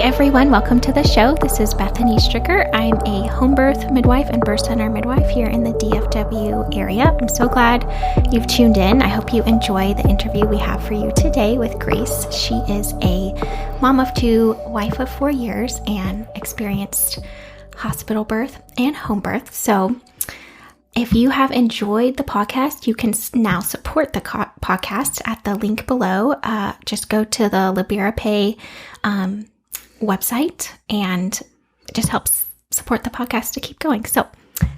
everyone, welcome to the show. This is Bethany Stricker. I'm a home birth midwife and birth center midwife here in the DFW area. I'm so glad you've tuned in. I hope you enjoy the interview we have for you today with Grace. She is a mom of two, wife of 4 years, and experienced hospital birth and home birth. So if you have enjoyed the podcast, you can now support the podcast at the link below. Just go to the Libera Pay website, and it just helps support the podcast to keep going. So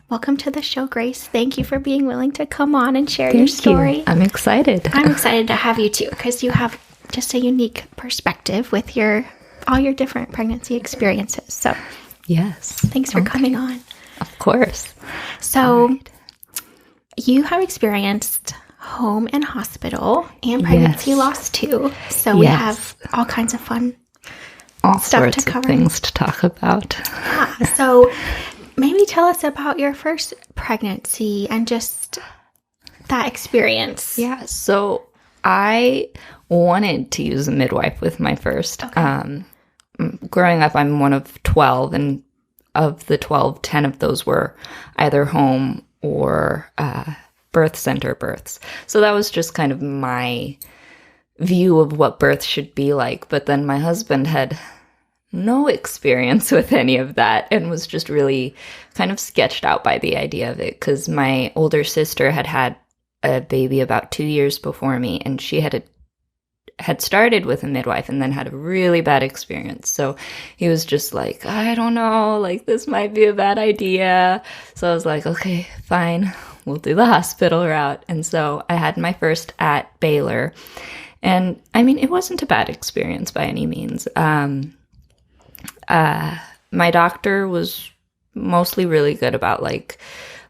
welcome to the show, Grace. Thank you for being willing to come on and share your story. I'm excited. I'm excited to have you too, because you have just a unique perspective with all your different pregnancy experiences. So yes, thanks for coming on. Of course. So you have experienced home and hospital and pregnancy loss too. So we have all kinds of fun all stuff sorts to cover. Of things to talk about. So maybe tell us about your first pregnancy and just that experience. Yeah, so I wanted to use a midwife with my first. Okay. Growing up, I'm one of 12, and of the 12, 10 of those were either home or birth center births. So that was just kind of my view of what birth should be like. But then my husband had no experience with any of that and was just really kind of sketched out by the idea of it, because my older sister had a baby about 2 years before me, and she had started with a midwife and then had a really bad experience. So he was just like, I don't know, like this might be a bad idea. So I was like, okay, fine, we'll do the hospital route. And so I had my first at Baylor. And I mean, it wasn't a bad experience by any means. My doctor was mostly really good about like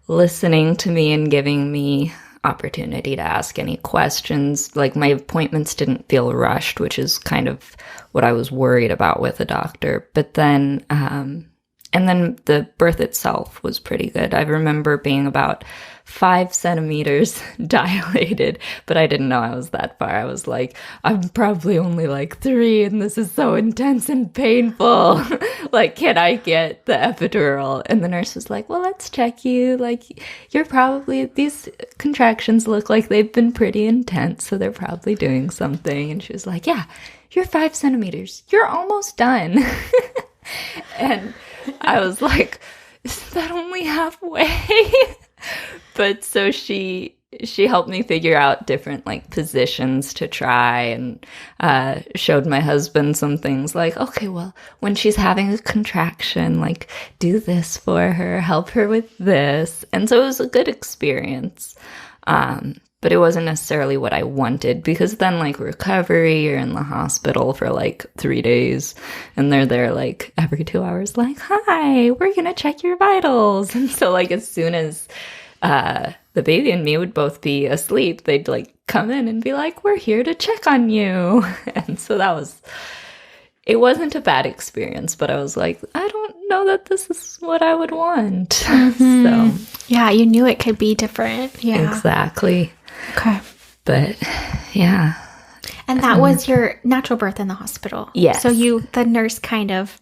listening to me and giving me opportunity to ask any questions. Like my appointments didn't feel rushed, which is kind of what I was worried about with a doctor. But then, and then the birth itself was pretty good. I remember being about 5 centimeters dilated, but I didn't know I was that far. I was like, I'm probably only like 3 and this is so intense and painful. Like, can I get the epidural? And the nurse was like, well, let's check you. Like, these contractions look like they've been pretty intense, so they're probably doing something. And she was like, yeah, you're 5 centimeters. You're almost done. And I was like, is that only halfway? But so she helped me figure out different like positions to try, and showed my husband some things like, okay, well, when she's having a contraction, like do this for her, help her with this. And so it was a good experience. But it wasn't necessarily what I wanted, because then like recovery, you're in the hospital for like 3 days, and they're there like every 2 hours like, hi, we're going to check your vitals. And so like as soon as the baby and me would both be asleep, they'd like come in and be like, we're here to check on you. And so it wasn't a bad experience, but I was like, I don't know that this is what I would want. So yeah, you knew it could be different. Yeah, exactly. Okay. But yeah. And that was your natural birth in the hospital. Yes. So the nurse kind of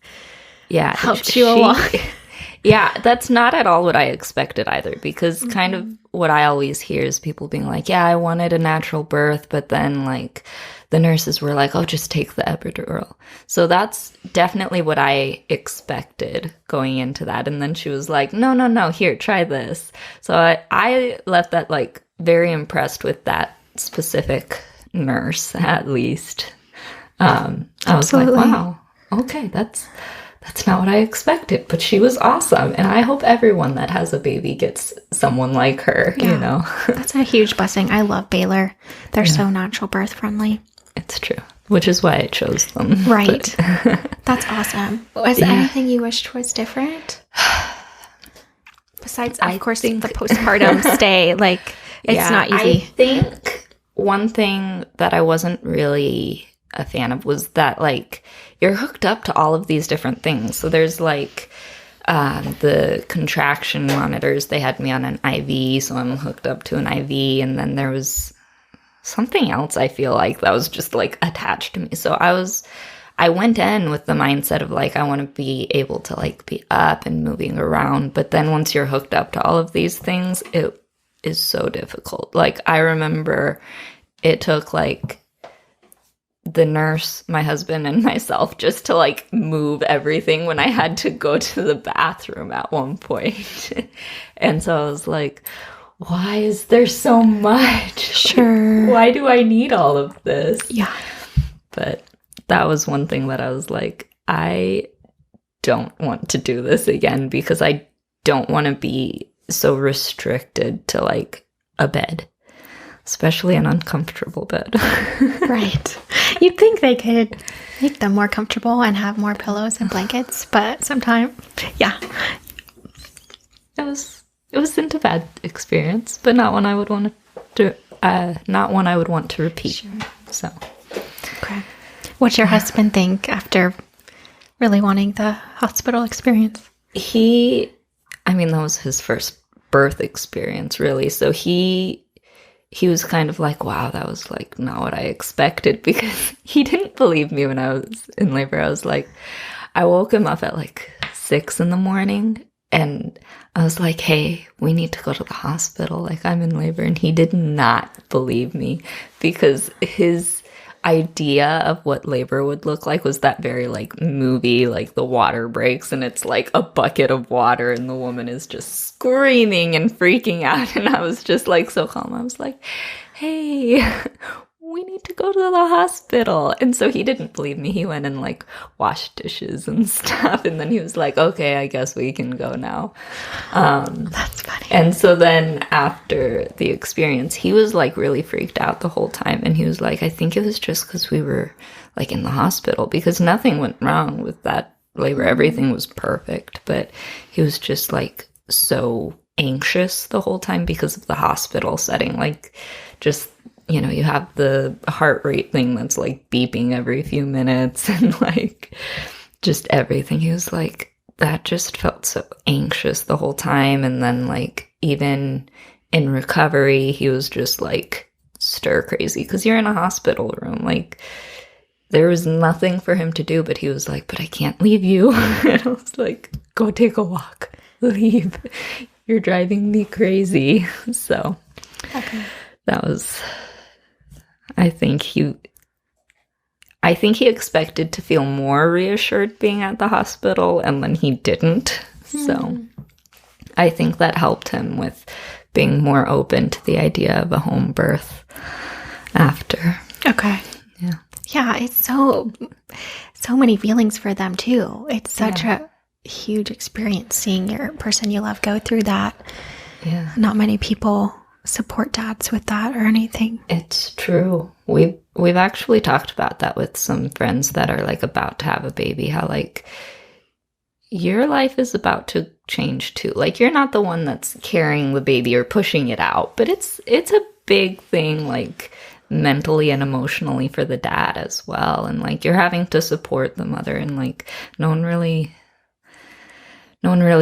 helped you she, along. Yeah, that's not at all what I expected either, because kind of what I always hear is people being like, yeah, I wanted a natural birth, but then like the nurses were like, oh, just take the epidural. So that's definitely what I expected going into that. And then she was like, no, here, try this. So I left that like very impressed with that specific nurse, at least. I was like, wow, okay, that's not what I expected, but she was awesome. And I hope everyone that has a baby gets someone like her, you know. That's a huge blessing. I love Baylor. They're so natural birth friendly. It's true, which is why I chose them. Right. That's awesome. Was there anything you wished was different? Besides, of course, the postpartum stay, like, it's not easy. I think one thing that I wasn't really a fan of was that, like, you're hooked up to all of these different things. So there's, like, the contraction monitors. They had me on an IV, so I'm hooked up to an IV. And then there was something else, I feel like, that was just, like, attached to me. So I went in with the mindset of like, I want to be able to like be up and moving around. But then once you're hooked up to all of these things, it is so difficult. Like, I remember it took like the nurse, my husband, and myself just to like move everything when I had to go to the bathroom at one point. And so I was like, why is there so much? Sure. Like, why do I need all of this? Yeah. But that was one thing that I was like, I don't want to do this again because I don't want to be so restricted to like a bed, especially an uncomfortable bed. Right. You'd think they could make them more comfortable and have more pillows and blankets, but sometimes, yeah. It wasn't a bad experience, but not one I would want to not one I would want to repeat. Sure. So, okay. What's your husband think after really wanting the hospital experience? That was his first birth experience, really. So he was kind of like, wow, that was like not what I expected, because he didn't believe me when I was in labor. I was like, I woke him up at like 6 a.m. and I was like, hey, we need to go to the hospital. Like, I'm in labor. And he did not believe me, because his idea of what labor would look like was that very like movie, like the water breaks and it's like a bucket of water and the woman is just screaming and freaking out. And I was just like so calm. I was like, hey, we need to go to the hospital. And so he didn't believe me. He went and like washed dishes and stuff. And then he was like, okay, I guess we can go now. That's funny. And so then after the experience, he was like really freaked out the whole time. And he was like, I think it was just because we were like in the hospital, because nothing went wrong with that labor. Everything was perfect. But he was just like so anxious the whole time because of the hospital setting. Like, just, you know, you have the heart rate thing that's like beeping every few minutes and like just everything. He was like, that just felt so anxious the whole time. And then like even in recovery, he was just like stir crazy because you're in a hospital room. Like, there was nothing for him to do, but he was like, but I can't leave you. And I was like, go take a walk, leave. You're driving me crazy. So okay. That was... I think he expected to feel more reassured being at the hospital, and then he didn't. So I think that helped him with being more open to the idea of a home birth after. Okay. Yeah. Yeah, it's so many feelings for them too. It's such a huge experience seeing your person you love go through that. Yeah. Not many people support dads with that or anything. It's true. We've actually talked about that with some friends that are like about to have a baby, how like your life is about to change too. Like, you're not the one that's carrying the baby or pushing it out, but it's a big thing, like mentally and emotionally, for the dad as well. And like, you're having to support the mother, and like no one really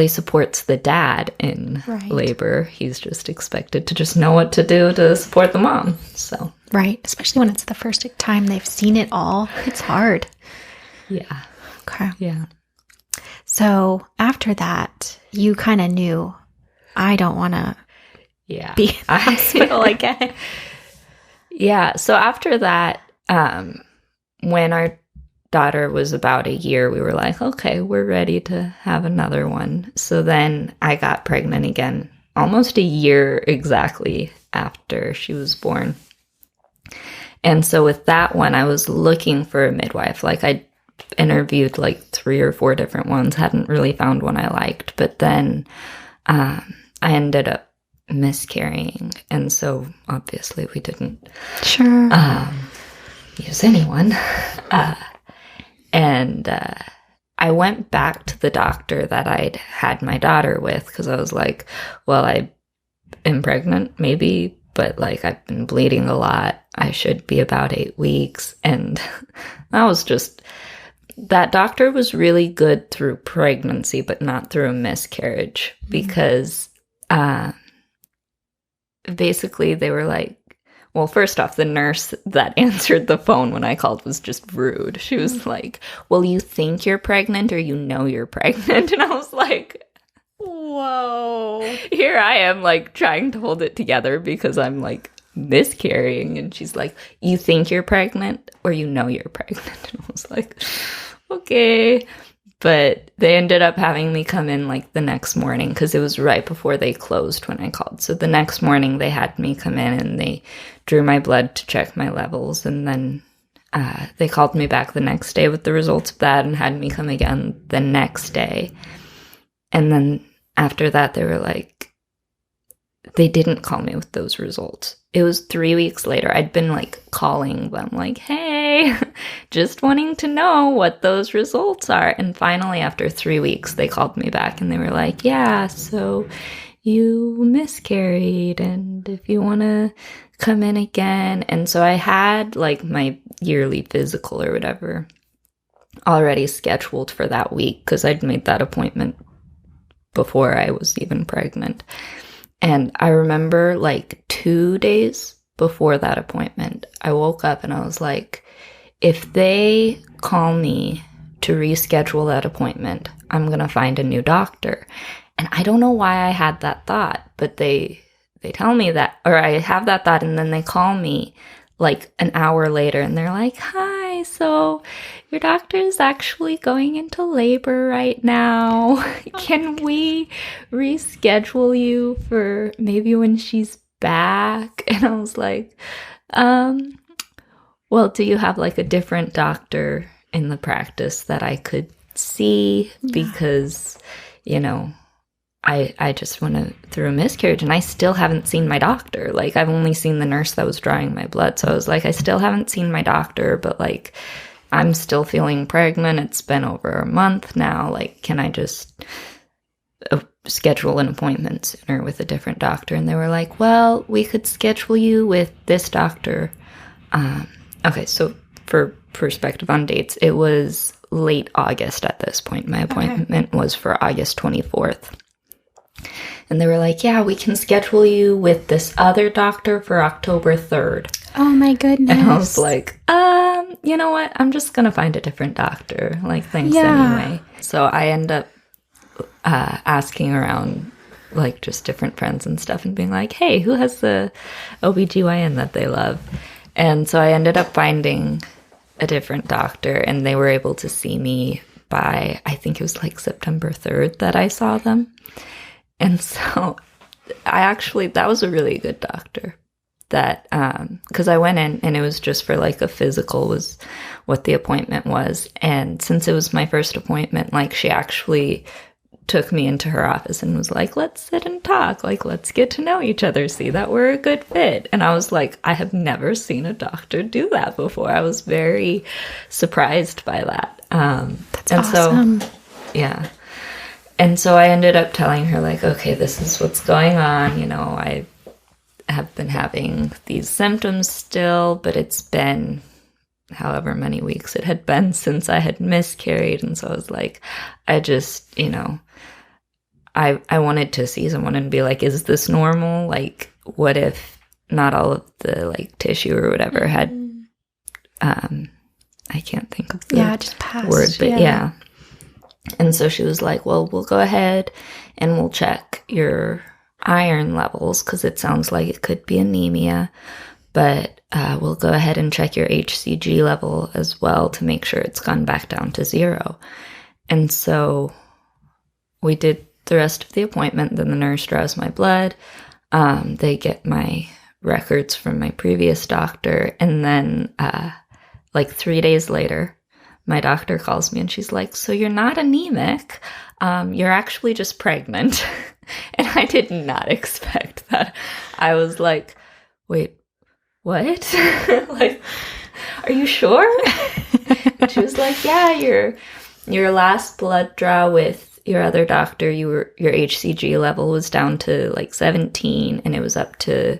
supports the dad in labor. He's just expected to just know what to do to support the mom. So right, especially when it's the first time they've seen it all. It's hard. Yeah. Okay. Yeah. So after that, you kind of knew, I don't want to be in the hospital again. Yeah. So after that, when our daughter was about a year, we were like, okay, we're ready to have another one. So then I got pregnant again, almost a year exactly after she was born. And so with that one, I was looking for a midwife. Like, I interviewed like 3 or 4 different ones, hadn't really found one I liked. But then I ended up miscarrying. And so obviously we didn't use anyone. And I went back to the doctor that I'd had my daughter with, because I was like, well, I am pregnant, maybe, but like, I've been bleeding a lot. I should be about 8 weeks. And that doctor was really good through pregnancy, but not through a miscarriage, because basically they were like, Well, first off, the nurse that answered the phone when I called was just rude. She was like, well, you think you're pregnant or you know you're pregnant? And I was like, whoa. Here I am, like, trying to hold it together because I'm, like, miscarrying. And she's like, you think you're pregnant or you know you're pregnant? And I was like, okay. But they ended up having me come in, like, the next morning because it was right before they closed when I called. So the next morning they had me come in and they drew my blood to check my levels. And then they called me back the next day with the results of that and had me come again the next day. And then after that, they were like, they didn't call me with those results. It was 3 weeks later. I'd been, like, calling them, like, hey, just wanting to know what those results are. And finally, after 3 weeks, they called me back and they were like, yeah, so you miscarried and if you want to come in again. And so I had, like, my yearly physical or whatever already scheduled for that week because I'd made that appointment before I was even pregnant. And I remember, like, 2 days before that appointment, I woke up and I was like, if they call me to reschedule that appointment, I'm going to find a new doctor. And I don't know why I had that thought, but they tell me that, or I have that thought, and then they call me like an hour later and they're like, hi, so your doctor is actually going into labor right now. Can we reschedule you for maybe when she's back? And I was like, well, do you have, like, a different doctor in the practice that I could see? Because, you know, I just went through a miscarriage and I still haven't seen my doctor. Like, I've only seen the nurse that was drawing my blood. So I was like, I still haven't seen my doctor, but, like, I'm still feeling pregnant. It's been over a month now. Like, can I just schedule an appointment sooner with a different doctor? And they were like, well, we could schedule you with this doctor. Okay, so for perspective on dates, it was late August at this point. My appointment was for August 24th. And they were like, yeah, we can schedule you with this other doctor for October 3rd. Oh, my goodness. And I was like, you know what? I'm just going to find a different doctor. Like, thanks anyway. So I end up asking around, like, just different friends and stuff and being like, hey, who has the OBGYN that they love? And so I ended up finding a different doctor, and they were able to see me by, I think it was like September 3rd that I saw them. And so that was a really good doctor that, because I went in and it was just for, like, a physical was what the appointment was. And since it was my first appointment, like, she actually took me into her office and was like, let's sit and talk. Like, let's get to know each other, see that we're a good fit. And I was like, I have never seen a doctor do that before. I was very surprised by that. That's awesome. So, yeah. And so I ended up telling her, like, okay, this is what's going on. You know, I have been having these symptoms still, but it's been however many weeks it had been since I had miscarried. And so I was like, I just, you know, I wanted to see someone and be like, is this normal? Like, what if not all of the, like, tissue or whatever had, I can't think of the just passed, word, but yeah. And so she was like, well, we'll go ahead and we'll check your iron levels because it sounds like it could be anemia, but we'll go ahead and check your HCG level as well to make sure it's gone back down to 0. And so we did the rest of the appointment. Then the nurse draws my blood. They get my records from my previous doctor. And then like 3 days later, my doctor calls me and she's like, so you're not anemic. You're actually just pregnant. And I did not expect that. I was like, wait, what? Like, are you sure? And she was like, yeah, your last blood draw with your other doctor, your HCG level was down to like 17 and it was up to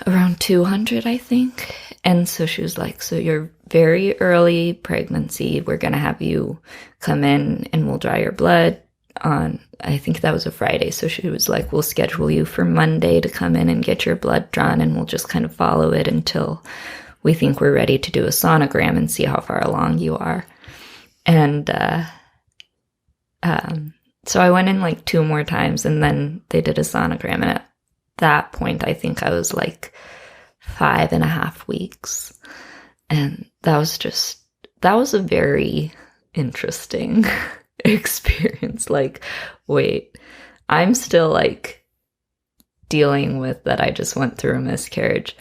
around 200, I think. And so she was like, so you're very early pregnancy. We're going to have you come in and we'll draw your blood I think that was a Friday. So she was like, we'll schedule you for Monday to come in and get your blood drawn, and we'll just kind of follow it until we think we're ready to do a sonogram and see how far along you are. And so I went in like 2 more times, and then they did a sonogram. And at that point, I think I was like 5.5 weeks. And that was a very interesting experience. Like, wait, I'm still like dealing with that I just went through a miscarriage,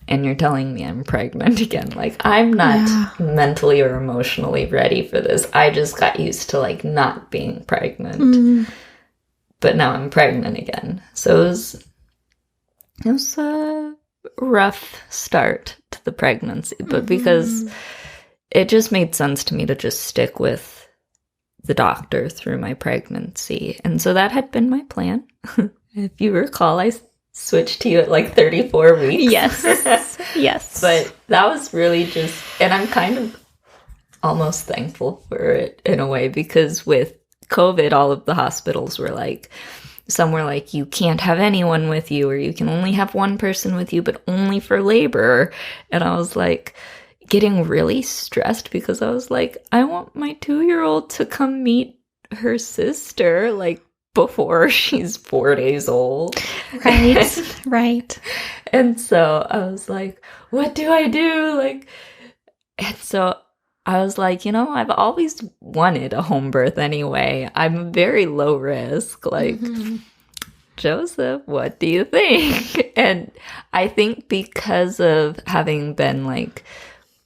and you're telling me I'm pregnant again. Like, I'm not mentally or emotionally ready for this. I just got used to like not being pregnant, but now I'm pregnant again. So it was a rough start to the pregnancy, but because it just made sense to me to just stick with the doctor through my pregnancy. And so that had been my plan. If you recall, I switched to you at like 34 weeks. Yes. Yes. But that was really just, and I'm kind of almost thankful for it in a way, because with COVID, all of the hospitals were like, some were like, you can't have anyone with you, or you can only have one person with you, but only for labor. And I was like, getting really stressed, because I was like, I want my 2-year-old to come meet her sister like before she's 4 days old. Right. Right. And so I was like, what do I do? Like, and so I was like, I've always wanted a home birth anyway. I'm very low risk. Like, Joseph, what do you think? And I think because of having been like,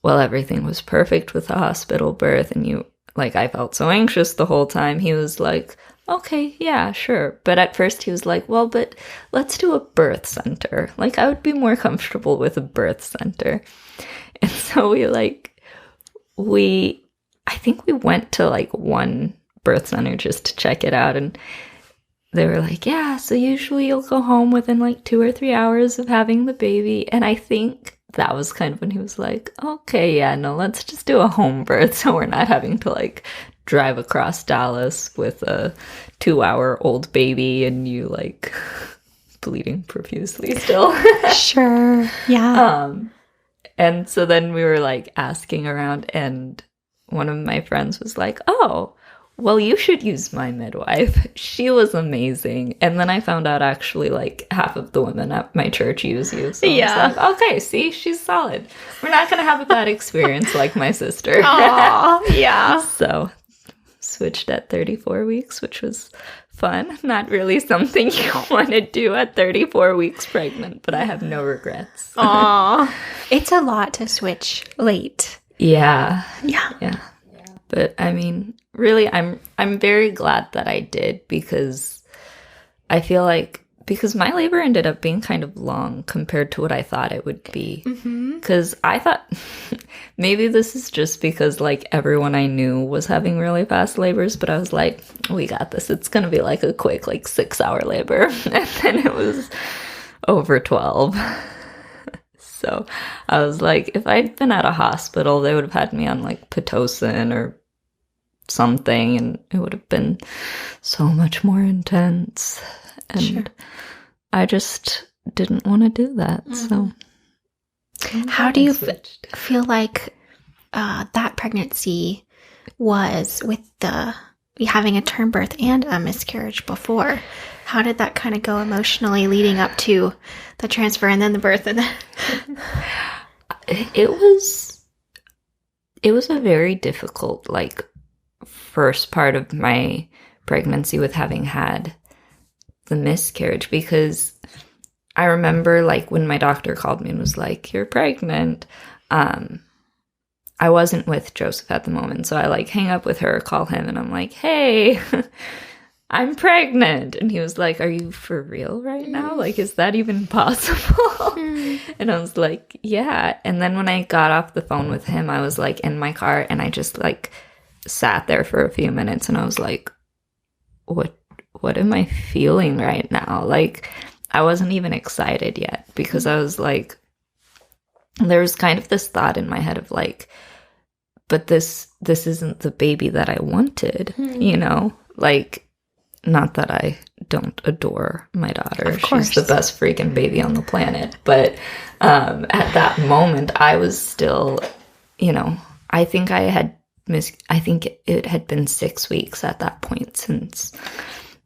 well, everything was perfect with the hospital birth, and I felt so anxious the whole time. He was like, okay, yeah, sure. But at first he was like, well, but let's do a birth center. Like, I would be more comfortable with a birth center. And so I think we went to like one birth center just to check it out. And they were like, yeah, so usually you'll go home within like 2 or 3 hours of having the baby. And I think that was kind of when he was like, okay, yeah, no, let's just do a home birth, so we're not having to like drive across Dallas with a 2-hour-old baby and you like bleeding profusely still. Sure. Yeah. And so then we were like asking around, and one of my friends was like, oh, well, you should use my midwife. She was amazing. And then I found out actually like half of the women at my church use you. So I was like, okay, see, she's solid. We're not going to have a bad experience like my sister. Aw, yeah. So switched at 34 weeks, which was fun. Not really something you want to do at 34 weeks pregnant, but I have no regrets. Aw. It's a lot to switch late. Yeah. Yeah. But I mean, really, I'm very glad that I did, because I feel like, because my labor ended up being kind of long compared to what I thought it would be. Because I thought maybe this is just because like everyone I knew was having really fast labors, but I was like, we got this. It's going to be like a quick like 6-hour labor. And then it was over 12. So I was like, if I'd been at a hospital, they would have had me on like Pitocin or something, and it would have been so much more intense. And I just didn't want to do that. So how do you feel like that pregnancy was with having a term birth and a miscarriage before? How did that kind of go emotionally leading up to the transfer and then the birth? And then it was a very difficult like first part of my pregnancy with having had the miscarriage, because I remember like when my doctor called me and was like, you're pregnant. I wasn't with Joseph at the moment, so I like hang up with her, call him, and I'm like, hey, I'm pregnant. And he was like, are you for real right now? Like, is that even possible? And I was like, yeah. And then when I got off the phone with him, I was like in my car, and I just like sat there for a few minutes, and I was like, what am I feeling right now? Like, I wasn't even excited yet, because I was like, there was kind of this thought in my head of like, but this isn't the baby that I wanted, you know? Like, not that I don't adore my daughter. Of course. She's the best freaking baby on the planet. But at that moment, I was still, I think it had been 6 weeks at that point since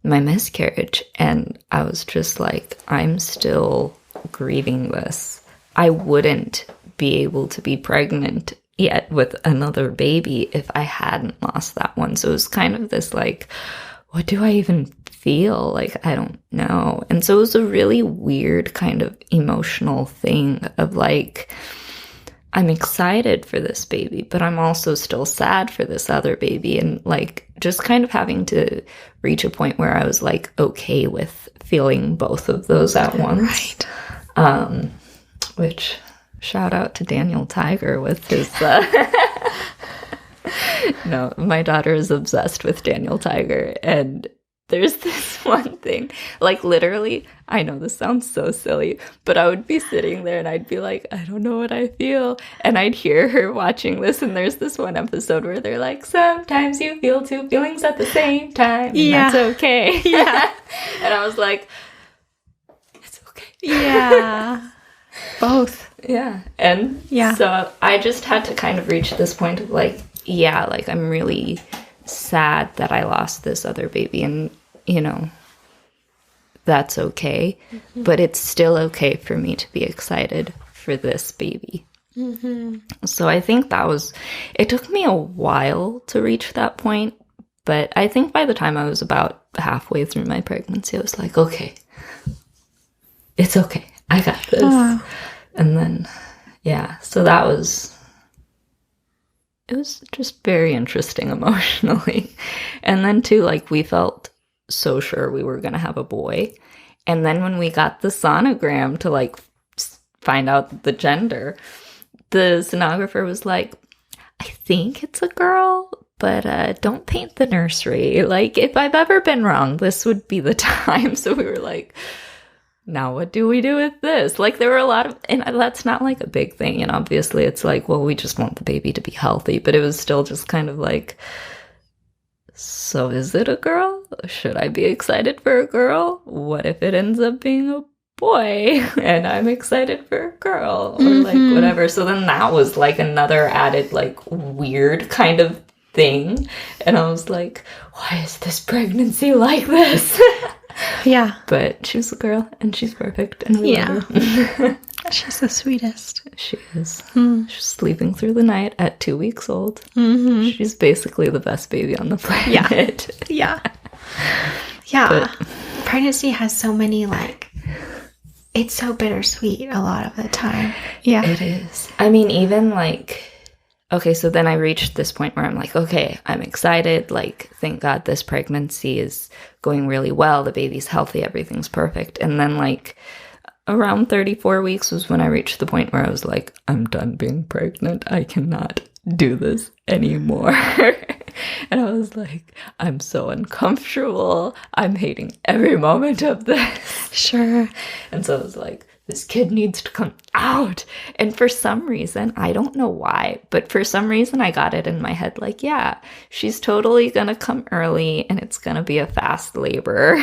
my miscarriage. And I was just like, I'm still grieving this. I wouldn't be able to be pregnant yet with another baby if I hadn't lost that one. So it was kind of this like, what do I even feel? Like, I don't know. And so it was a really weird kind of emotional thing of like, I'm excited for this baby, but I'm also still sad for this other baby. And like, just kind of having to reach a point where I was like, okay with feeling both of those at once. Right. Which, shout out to Daniel Tiger with his, no, my daughter is obsessed with Daniel Tiger. And there's this one thing, like literally, I know this sounds so silly, but I would be sitting there and I'd be like, I don't know what I feel. And I'd hear her watching this. And there's this one episode where they're like, sometimes you feel two feelings at the same time. And that's okay. Yeah. And I was like, it's okay. Yeah. Both. Yeah. And yeah. So I just had to kind of reach this point of like, yeah, like I'm really sad that I lost this other baby, and that's okay. Mm-hmm. But it's still okay for me to be excited for this baby. Mm-hmm. So I think it took me a while to reach that point, but I think by the time I was about halfway through my pregnancy, I was like, okay, it's okay. I got this. Oh. And then, yeah, so it was just very interesting emotionally. And then too, like, we felt so sure we were going to have a boy. And then when we got the sonogram to like find out the gender, the sonographer was like, I think it's a girl, but don't paint the nursery. Like, if I've ever been wrong, this would be the time. So we were like, now what do we do with this? Like, there were a lot of, and that's not like a big thing. And obviously it's like, well, we just want the baby to be healthy. But it was still just kind of like, so is it a girl? Should I be excited for a girl? What if it ends up being a boy and I'm excited for a girl? Or like whatever. So then that was like another added like weird kind of thing. And I was like, why is this pregnancy like this? Yeah. But she was a girl and she's perfect and we love her. She's the sweetest. She is. She's sleeping through the night at 2 weeks old. Mm-hmm. She's basically the best baby on the planet. Yeah. Yeah. But pregnancy has so many, like, it's so bittersweet a lot of the time. Yeah. It is. I mean, even like, okay, so then I reached this point where I'm like, okay, I'm excited. Like, thank God this pregnancy is going really well. The baby's healthy. Everything's perfect. And then like around 34 weeks was when I reached the point where I was like, I'm done being pregnant. I cannot do this anymore. And I was like, I'm so uncomfortable. I'm hating every moment of this. Sure. And so I was like, this kid needs to come out. And for some reason, I don't know why, but for some reason I got it in my head like, yeah, she's totally going to come early and it's going to be a fast labor.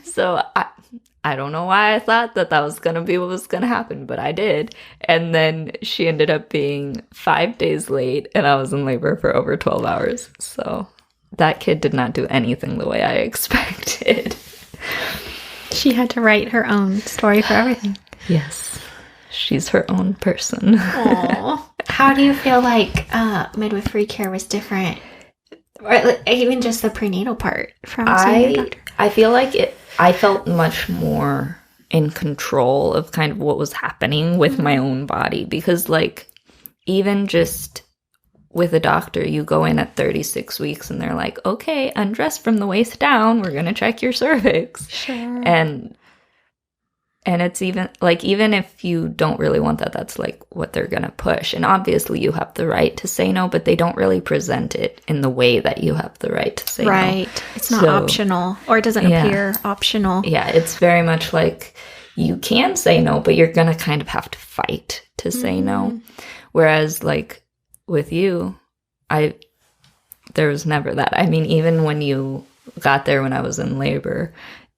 So I don't know why I thought that was going to be what was going to happen, but I did. And then she ended up being 5 days late and I was in labor for over 12 hours. So that kid did not do anything the way I expected. She had to write her own story for everything. Yes. She's her own person. Aww. How do you feel like midwifery care was different? Or even just the prenatal part from seeing your doctor? I feel like I felt much more in control of kind of what was happening with my own body. Because like, even just with a doctor, you go in at 36 weeks and they're like, okay, undress from the waist down. We're going to check your cervix. Sure. And it's even like, even if you don't really want that, that's like what they're going to push. And obviously you have the right to say no, but they don't really present it in the way that you have the right to say no. Right. It's not optional, or it doesn't appear optional. Yeah. It's very much like you can say no, but you're going to kind of have to fight to say no. Whereas like, with you, there was never that. I mean, even when you got there when I was in labor,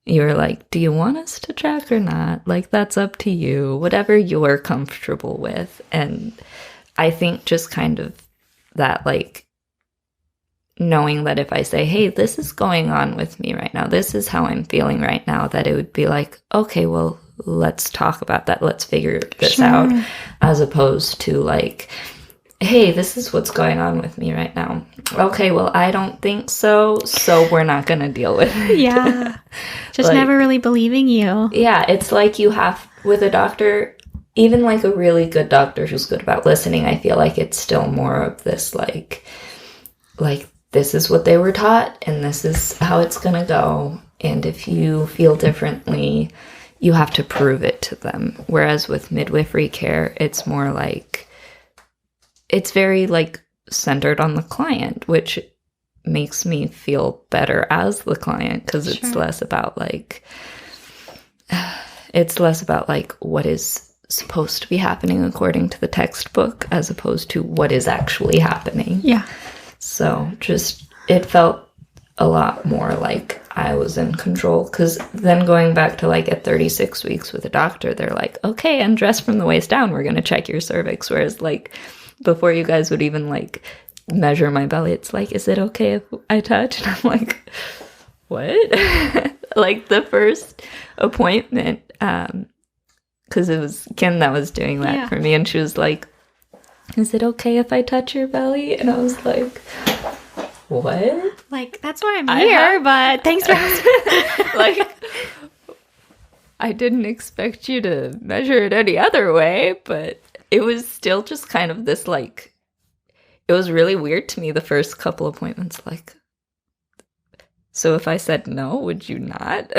you were like, do you want us to check or not? Like, that's up to you, whatever you're comfortable with. And I think just kind of that, like, knowing that if I say, hey, this is going on with me right now, this is how I'm feeling right now, that it would be like, okay, well, let's talk about that. Let's figure this out, as opposed to like, hey, this is what's going on with me right now. Okay, well, I don't think so, so we're not going to deal with it. Yeah. Just like, never really believing you. Yeah, it's like you have, with a doctor, even like a really good doctor who's good about listening, I feel like it's still more of this like this is what they were taught and this is how it's going to go. And if you feel differently, you have to prove it to them. Whereas with midwifery care, it's more like, it's very like centered on the client, which makes me feel better as the client, because it's less about like, what is supposed to be happening according to the textbook, as opposed to what is actually happening. Yeah. So just, it felt a lot more like I was in control, because then going back to like at 36 weeks with a doctor, they're like, okay, undress from the waist down, we're going to check your cervix. Whereas like before you guys would even like measure my belly, it's like, is it okay if I touch? And I'm like, what? Like the first appointment, because it was Kim that was doing that for me, and she was like, is it okay if I touch your belly? And I was like, what? Like, that's why I'm here, but thanks for asking. Like, I didn't expect you to measure it any other way, but it was still just kind of this, like, it was really weird to me the first couple appointments, like, so if I said no, would you not?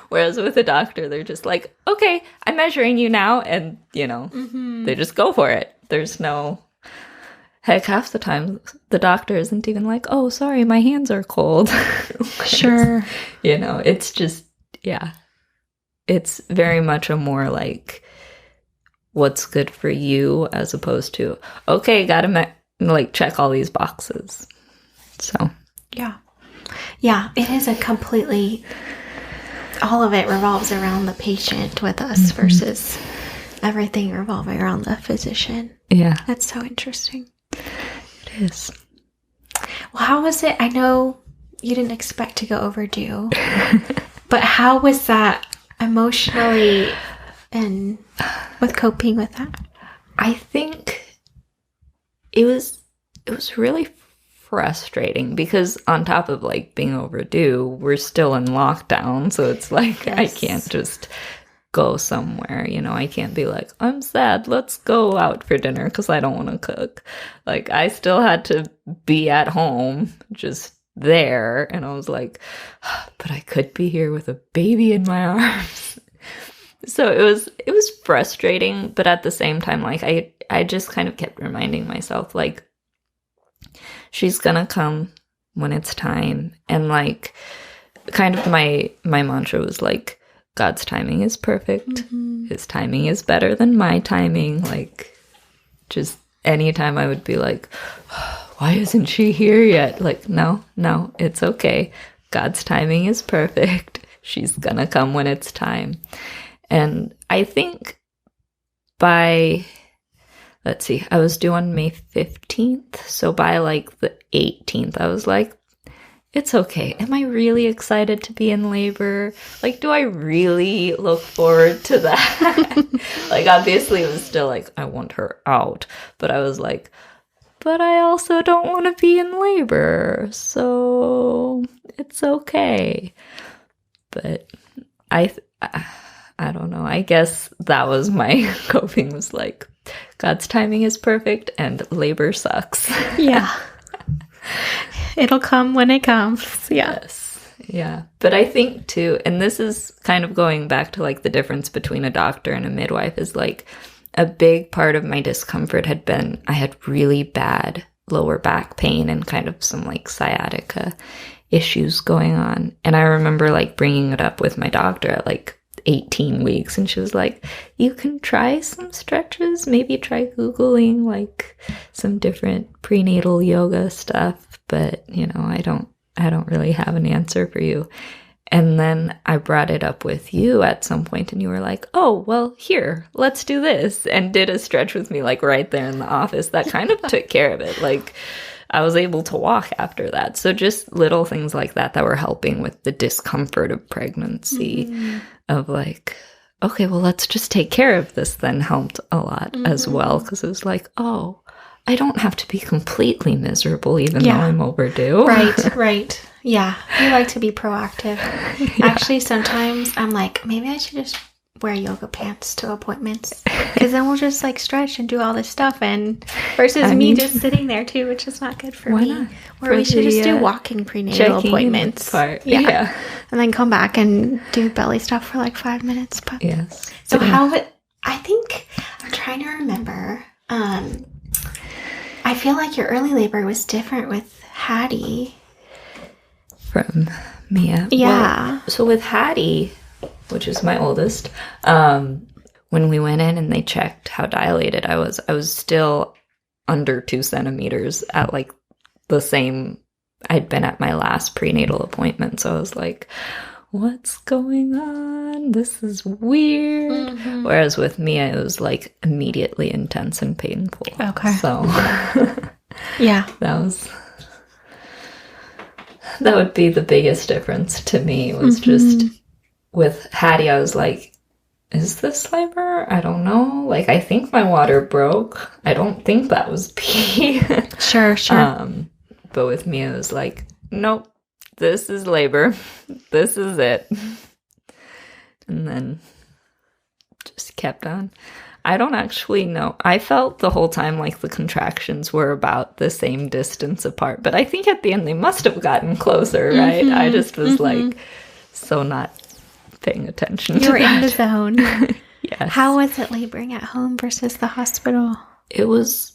Whereas with a doctor, they're just like, okay, I'm measuring you now, and, you know, they just go for it. There's no, heck, half the time, the doctor isn't even like, oh, sorry, my hands are cold. Sure. You know, it's just, yeah. It's very much a more like, what's good for you, as opposed to, okay, gotta like check all these boxes. So. Yeah, it is a completely, all of it revolves around the patient with us versus everything revolving around the physician. Yeah. That's so interesting. It is. Well, how was it? I know you didn't expect to go overdue, but how was that emotionally and with coping with that? I think it was really frustrating, because on top of like being overdue, we're still in lockdown, so it's like I can't just go somewhere, you know. I can't be like, I'm sad, let's go out for dinner, because I don't want to cook. Like, I still had to be at home, just there, and I was like, but I could be here with a baby in my arms. So it was frustrating, but at the same time, like I just kind of kept reminding myself, like, she's gonna come when it's time. And like, kind of my mantra was like, God's timing is perfect. His timing is better than my timing. Like, just anytime I would be like, why isn't she here yet? Like, no, it's okay. God's timing is perfect. She's gonna come when it's time. And I think by, let's see, I was due on May 15th. So by like the 18th, I was like, it's okay. Am I really excited to be in labor? Like, do I really look forward to that? Like, obviously it was still like, I want her out. But I was like, but I also don't want to be in labor. So it's okay. But I don't know. I guess that was my coping, was like, God's timing is perfect and labor sucks. Yeah. It'll come when it comes. Yeah. Yes. Yeah. But I think too, and this is kind of going back to like the difference between a doctor and a midwife, is like a big part of my discomfort had been, I had really bad lower back pain and kind of some like sciatica issues going on. And I remember like bringing it up with my doctor at like 18 weeks, and she was like, you can try some stretches, maybe try Googling like some different prenatal yoga stuff, but you know, I don't really have an answer for you. And then I brought it up with you at some point, and you were like, oh, well, here, let's do this, and did a stretch with me, like, right there in the office. That kind of took care of it. Like, I was able to walk after that. So just little things like that were helping with the discomfort of pregnancy, of like, okay, well, let's just take care of this, then helped a lot as well, because it was like, oh, I don't have to be completely miserable even though I'm overdue. Right. Yeah, I like to be proactive. Actually, sometimes I'm like, maybe I should just wear yoga pants to appointments, because then we'll just like stretch and do all this stuff, and versus me just sitting there too, which is not good for me. Not? Or we should just do walking prenatal appointments. Yeah. And then come back and do belly stuff for like 5 minutes. But yes. So I think I'm trying to remember. I feel like your early labor was different with Hattie from Mia. Yeah. Well, so with Hattie, which is my oldest, when we went in and they checked how dilated I was still under 2 centimeters at like the same I'd been at my last prenatal appointment. So I was like, what's going on? This is weird. Whereas with Mia, it was like immediately intense and painful. Okay. So yeah, that would be the biggest difference to me, was just with Hattie, I was like, is this labor? I don't know. Like, I think my water broke. I don't think that was pee. Sure. But with me, it was like, nope, this is labor. This is it. And then just kept on. I don't actually know. I felt the whole time like the contractions were about the same distance apart. But I think at the end they must have gotten closer, right? I just was like so not paying attention You were in the zone. Yes. How was it laboring at home versus the hospital? It was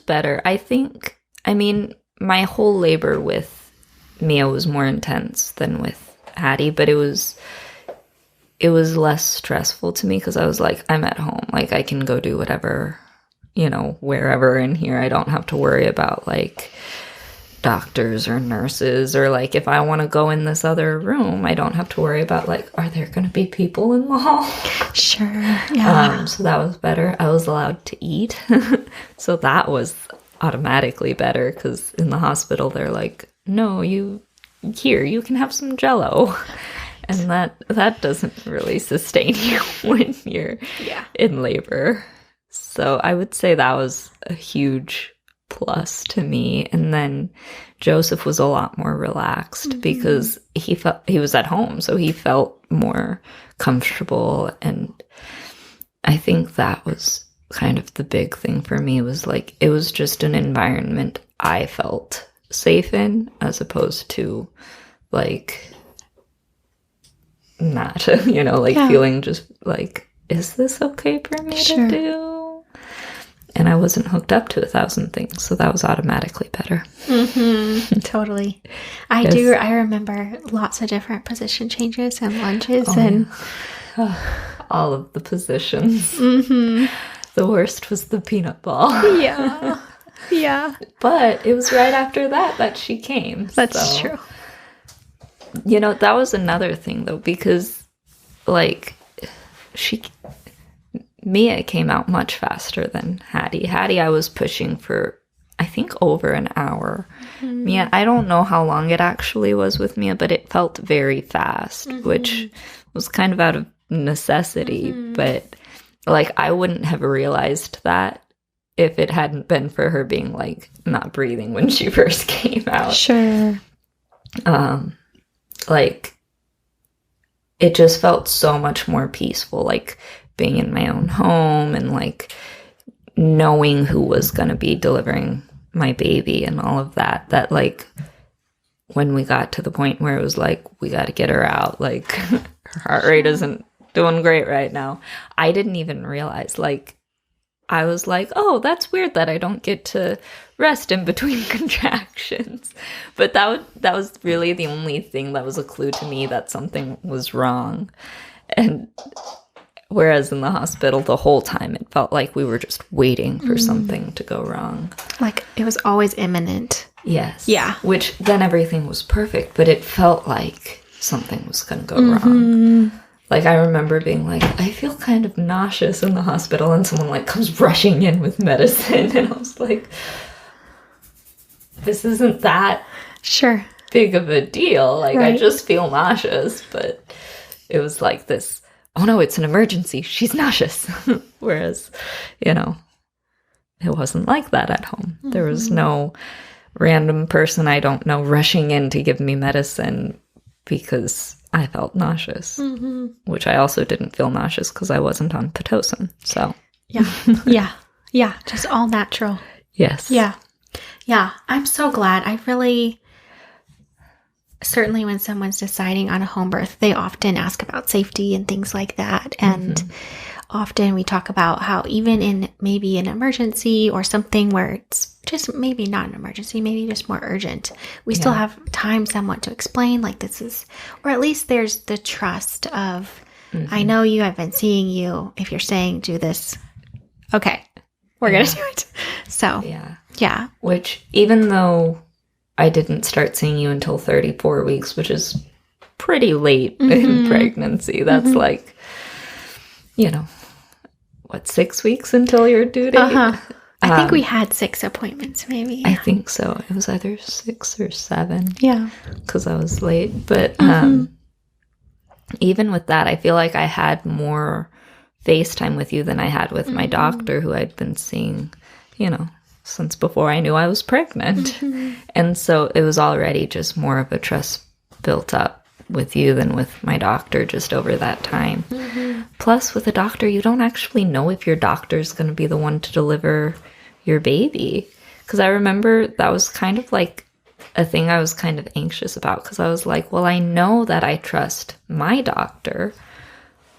better. I mean, my whole labor with Mia was more intense than with Hattie, but it was less stressful to me because I was like, I'm at home. Like, I can go do whatever, wherever in here. I don't have to worry about, like, doctors or nurses, or, like, if I want to go in this other room, I don't have to worry about, like, are there going to be people in the hall? Sure, yeah. So that was better. I was allowed to eat. So that was automatically better, because in the hospital, they're like, no, you can have some Jell-O. And that doesn't really sustain you when you're in labor. So I would say that was a huge plus to me. And then Joseph was a lot more relaxed because he was at home, so he felt more comfortable. And I think that was kind of the big thing for me, was like, it was just an environment I felt safe in, as opposed to like not, feeling just like, is this okay for me to do? And I wasn't hooked up to 1,000 things, so that was automatically better. Totally. I remember lots of different position changes and lunges and all of the positions. The worst was the peanut ball. Yeah. But it was right after that she came. That's true. That was another thing, though, because, like, Mia came out much faster than Hattie. Hattie, I was pushing for, I think, over an hour. Mia, I don't know how long it actually was with Mia, but it felt very fast, which was kind of out of necessity. But, like, I wouldn't have realized that if it hadn't been for her being, like, not breathing when she first came out. Sure. Like, it just felt so much more peaceful, like being in my own home and like knowing who was going to be delivering my baby and all of that, like when we got to the point where it was like, we got to get her out, like her heart rate isn't doing great right now. I didn't even realize, like, I was like, oh, that's weird that I don't get to rest in between contractions. But that was really the only thing that was a clue to me that something was wrong. And whereas in the hospital, the whole time, it felt like we were just waiting for something to go wrong. Like, it was always imminent. Yes. Yeah. Which then everything was perfect, but it felt like something was going to go wrong. Like, I remember being like, I feel kind of nauseous in the hospital, and someone, like, comes rushing in with medicine, and I was like, this isn't that big of a deal. Like, I just feel nauseous, but it was like this, oh no, it's an emergency. She's nauseous. Whereas, you know, it wasn't like that at home. There was no random person I don't know rushing in to give me medicine because I felt nauseous, which I also didn't feel nauseous because I wasn't on Pitocin. So Yeah. Just all natural. Yes. Yeah. I'm so glad. I really, certainly when someone's deciding on a home birth, they often ask about safety and things like that. And often we talk about how even in maybe an emergency or something where it's just maybe not an emergency, maybe just more urgent, we still have time somewhat to explain, like, this is, or at least there's the trust of, I know you, I've been seeing you. If you're saying do this, okay, we're going to do it. So, yeah. Which, even though I didn't start seeing you until 34 weeks, which is pretty late in pregnancy, that's like, you know, what, 6 weeks until your due date? I think we had 6 appointments, maybe. I think so. It was either 6 or 7. Yeah. Because I was late. But even with that, I feel like I had more FaceTime with you than I had with my doctor, who I'd been seeing, you know, since before I knew I was pregnant. And so it was already just more of a trust built up with you than with my doctor just over that time. Plus, with a doctor, you don't actually know if your doctor's going to be the one to deliver your baby. Because I remember that was kind of like a thing I was kind of anxious about, because I was like, well, I know that I trust my doctor,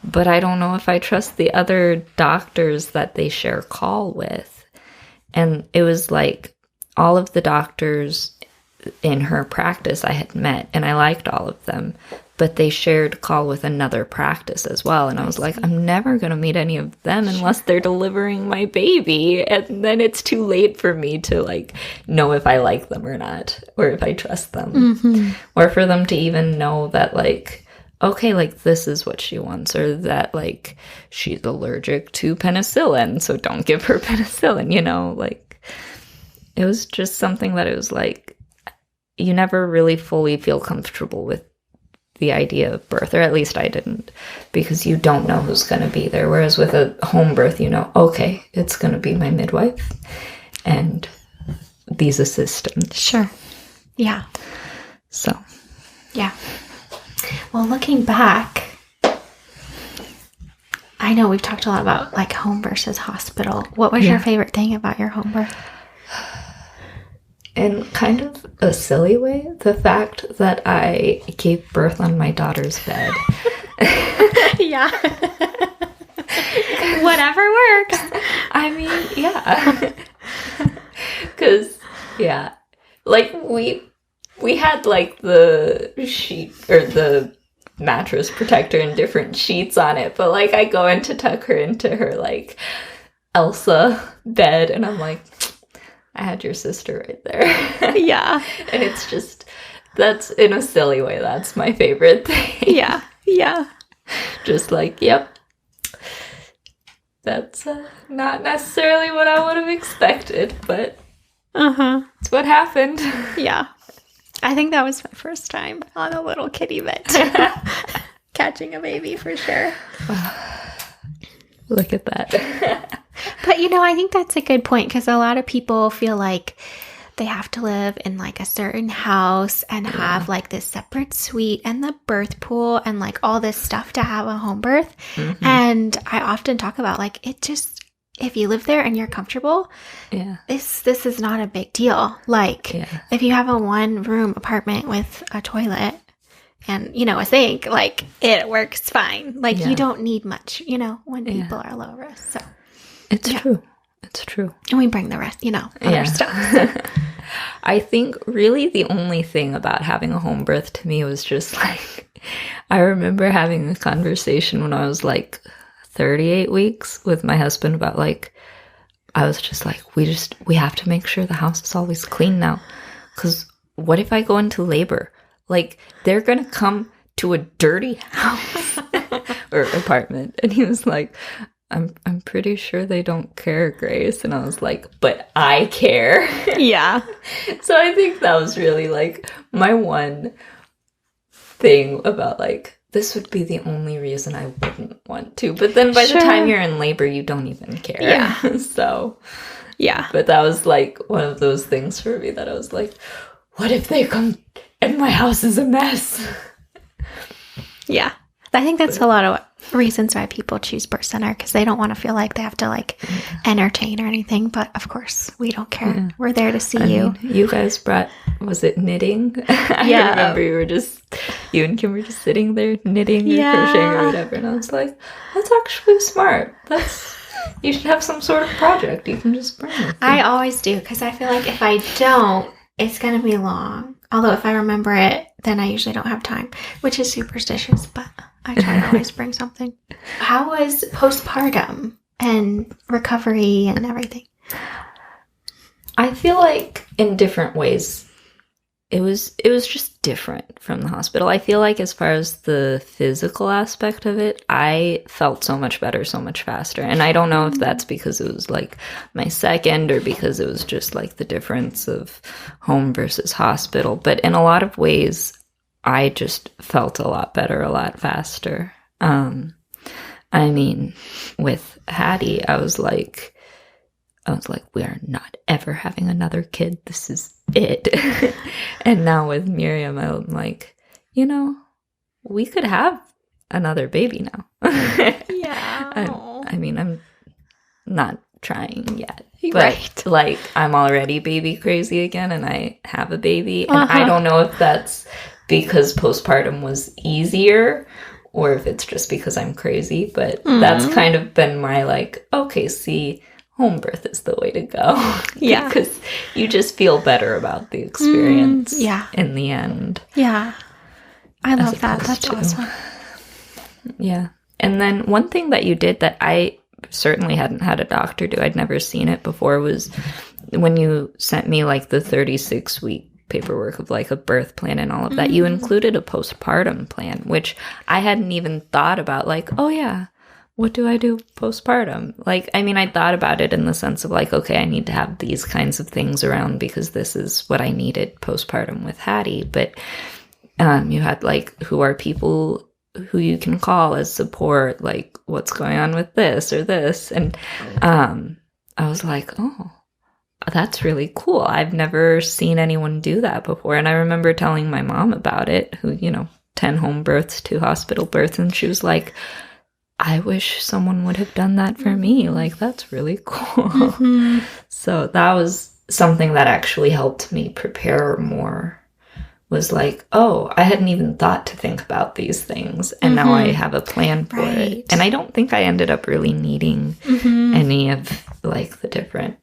but I don't know if I trust the other doctors that they share call with. And it was like all of the doctors in her practice I had met, and I liked all of them, but they shared call with another practice as well. And I was like, I'm never going to meet any of them unless they're delivering my baby. And then it's too late for me to, like, know if I like them or not, or if I trust them, or for them to even know that, like, okay, like, this is what she wants, or that, like, she's allergic to penicillin, so don't give her penicillin, you know, like, it was just something that it was like, you never really fully feel comfortable with the idea of birth, or at least I didn't, because you don't know who's going to be there. Whereas with a home birth, you know, okay, it's going to be my midwife and these assistants. Sure. Yeah. So. Yeah. Well, looking back, I know we've talked a lot about, like, home versus hospital. What was your favorite thing about your home birth? In kind of a silly way, the fact that I gave birth on my daughter's bed. Yeah. Whatever works. I mean, yeah. Because, yeah. Like, we had, like, the sheet, or the mattress protector and different sheets on it, but, like, I go in to tuck her into her, like, Elsa bed, and I'm like, I had your sister right there. Yeah. And it's just, that's, in a silly way, that's my favorite thing. Yeah. Yeah. Just like, yep. That's not necessarily what I would have expected, but it's what happened. Yeah. I think that was my first time on a little kitty bed. Catching a baby, for sure. Look at that. But, you know, I think that's a good point, because a lot of people feel like they have to live in, like, a certain house and have, like, this separate suite and the birth pool and, like, all this stuff to have a home birth. And I often talk about, like, it just, if you live there and you're comfortable, this is not a big deal. Like, if you have a 1-room apartment with a toilet and, you know, a sink, like, it works fine. Like, you don't need much, you know, when people are low risk. So it's true. It's true. And we bring the rest, you know, other stuff. So. I think really the only thing about having a home birth to me was just, like, I remember having a conversation when I was, like, 38 weeks with my husband about, like, I was just like, we have to make sure the house is always clean now. because what if I go into labor? Like, they're going to come to a dirty house or apartment. And he was like, I'm pretty sure they don't care, Grace. And I was like, but I care. Yeah. So I think that was really like my one thing about like, this would be the only reason I wouldn't want to. But then by the time you're in labor, you don't even care. Yeah. So, yeah. But that was like one of those things for me that I was like, what if they come and my house is a mess? Yeah. I think that's a lot of reasons why people choose birth center, because they don't want to feel like they have to like entertain or anything. But of course, we don't care. Yeah. We're there to see you. Mean, you guys brought, was it knitting? I remember you and Kim were just sitting there knitting or crocheting or whatever. And I was like, that's actually smart. You should have some sort of project you can just bring. I always do, because I feel like if I don't, it's going to be long. Although if I remember it, then I usually don't have time, which is superstitious, but I try to always bring something. How was postpartum and recovery and everything? I feel like in different ways, it was just different from the hospital. I feel like as far as the physical aspect of it, I felt so much better, so much faster. And I don't know if that's because it was like my second or because it was just like the difference of home versus hospital. But in a lot of ways, I just felt a lot better, a lot faster. I mean, with Hattie, I was like, we are not ever having another kid. This is it. And now with Miriam, I'm like, we could have another baby now. Yeah. I mean, I'm not trying yet. But like, I'm already baby crazy again, and I have a baby. And I don't know if that's because postpartum was easier or if it's just because I'm crazy. But that's kind of been my like, okay, see, home birth is the way to go. Yeah. Because you just feel better about the experience in the end. Yeah. I love that. That's awesome. Yeah. And then one thing that you did that I certainly hadn't had a doctor do, I'd never seen it before, was when you sent me like the 36-week paperwork of like a birth plan and all of that, you included a postpartum plan, which I hadn't even thought about. Like, oh yeah, what do I do postpartum? Like, I mean, I thought about it in the sense of like, okay, I need to have these kinds of things around because this is what I needed postpartum with Hattie. But you had like, who are people who you can call as support, like what's going on with this or this. And I was like, oh, that's really cool. I've never seen anyone do that before. And I remember telling my mom about it, who, 10 home births, 2 hospital births. And she was like, I wish someone would have done that for me. Like, that's really cool. So that was something that actually helped me prepare more, was like, oh, I hadn't even thought to think about these things. And now I have a plan for it. And I don't think I ended up really needing any of like the different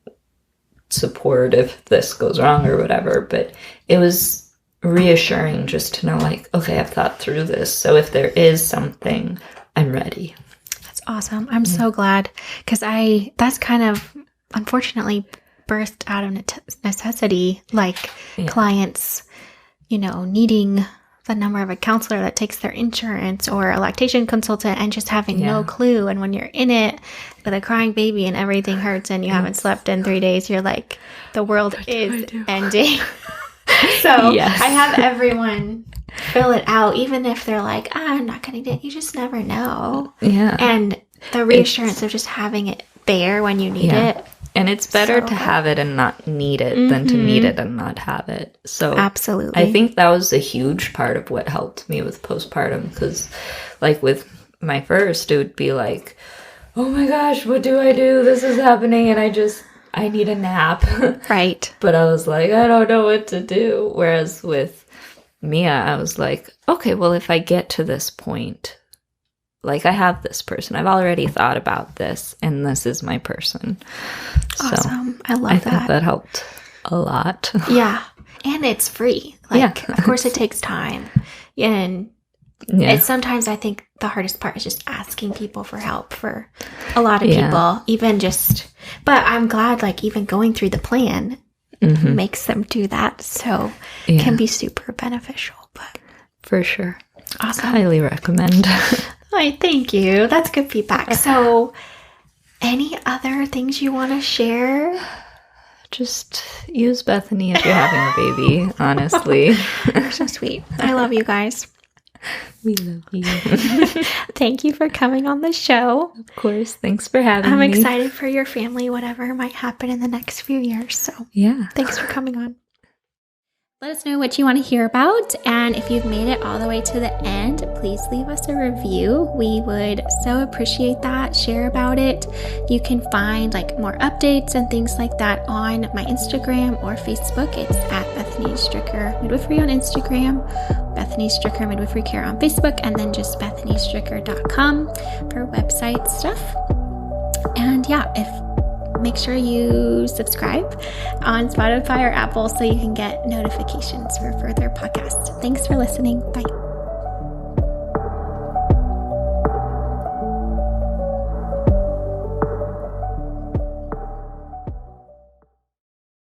support if this goes wrong or whatever. But it was reassuring just to know like, okay, I've thought through this. So if there is something, I'm ready. That's awesome. I'm so glad, because that's kind of unfortunately birthed out of necessity, like clients, needing the number of a counselor that takes their insurance or a lactation consultant and just having no clue. And when you're in it with a crying baby and everything hurts and you haven't slept in 3 days, you're like, the world is ending. So I have everyone fill it out, even if they're like, I'm not going to get it. You just never know. Yeah. And the reassurance of just having it there when you need it. And it's better to have it and not need it than to need it and not have it. So absolutely. I think that was a huge part of what helped me with postpartum, because like with my first, it would be like, oh my gosh, what do I do? This is happening and I need a nap. Right. But I was like, I don't know what to do. Whereas with Mia, I was like, okay, well, if I get to this point, like I have this person, I've already thought about this, and this is my person. Awesome. So I love that. I think that helped a lot. Yeah. And it's free. Like, of course it takes time. And it's sometimes I think the hardest part is just asking people for help for a lot of people, even just, but I'm glad like even going through the plan, makes them do that. So it can be super beneficial. But for sure. Awesome. Highly recommend. Thank you. That's good feedback. So any other things you want to share? Just use Bethany if you're having a baby, honestly. You're so sweet. I love you guys. We love you. Thank you for coming on the show. Of course. Thanks for having me. I'm excited for your family, whatever might happen in the next few years. So yeah. Thanks for coming on. Let us know what you want to hear about. And if you've made it all the way to the end, please leave us a review. We would so appreciate that. Share about it. You can find more updates and things like that on my Instagram or Facebook. It's at Bethany Stricker Midwifery on Instagram, Bethany Stricker Midwifery Care on Facebook, and then just BethanyStricker.com for website stuff. And make sure you subscribe on Spotify or Apple so you can get notifications for further podcasts. Thanks for listening. Bye.